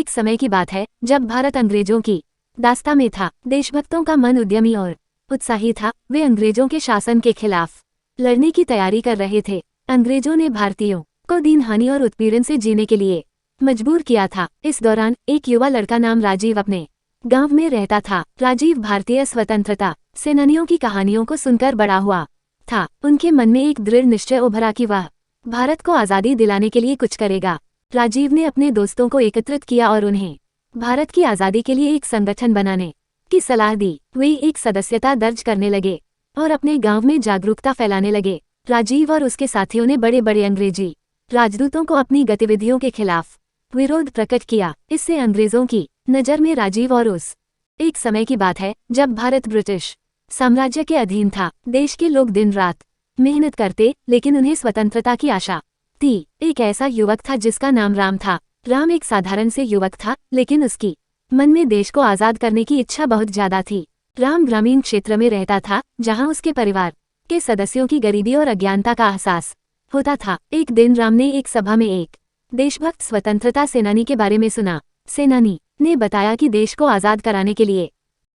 एक समय की बात है जब भारत अंग्रेजों की दास्ता में था। देशभक्तों का मन उद्यमी और उत्साही था। वे अंग्रेजों के शासन के खिलाफ लड़ने की तैयारी कर रहे थे। अंग्रेजों ने भारतीयों को दीनहानि और उत्पीड़न से जीने के लिए मजबूर किया था। इस दौरान एक युवा लड़का नाम राजीव अपने गांव में रहता था। राजीव भारतीय स्वतंत्रता सेनानियों की कहानियों को सुनकर बड़ा हुआ था। उनके मन में एक दृढ़ निश्चय उभरा कि वह भारत को आज़ादी दिलाने के लिए कुछ करेगा। राजीव ने अपने दोस्तों को एकत्रित किया और उन्हें भारत की आज़ादी के लिए एक संगठन बनाने की सलाह दी। वे एक सदस्यता दर्ज करने लगे और अपने गांव में जागरूकता फैलाने लगे। राजीव और उसके साथियों ने बड़े बड़े अंग्रेजी राजदूतों को अपनी गतिविधियों के खिलाफ विरोध प्रकट किया। इससे अंग्रेजों की नज़र में राजीव और उस एक समय की बात है जब भारत ब्रिटिश साम्राज्य के अधीन था। देश के लोग दिन रात मेहनत करते, लेकिन उन्हें स्वतंत्रता की आशा थी। एक ऐसा युवक था जिसका नाम राम था। राम एक साधारण से युवक था, लेकिन उसकी मन में देश को आज़ाद करने की इच्छा बहुत ज्यादा थी। राम ग्रामीण क्षेत्र में रहता था, जहां उसके परिवार के सदस्यों की गरीबी और अज्ञानता का एहसास होता था। एक दिन राम ने एक सभा में एक देशभक्त स्वतंत्रता सेनानी के बारे में सुना। सेनानी ने बताया कि देश को आज़ाद कराने के लिए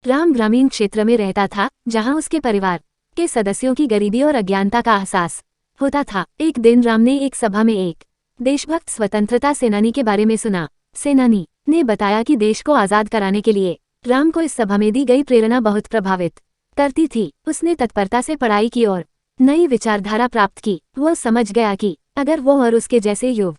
राम ग्रामीण क्षेत्र में रहता था, जहां उसके परिवार के सदस्यों की गरीबी और अज्ञानता का एहसास होता था। एक दिन राम ने एक सभा में एक देशभक्त स्वतंत्रता सेनानी के बारे में सुना। सेनानी ने बताया कि देश को आज़ाद कराने के लिए राम को इस सभा में दी गई प्रेरणा बहुत प्रभावित करती थी। उसने तत्परता से पढ़ाई की और नई विचारधारा प्राप्त की। वो समझ गया कि अगर वो और उसके जैसे युवा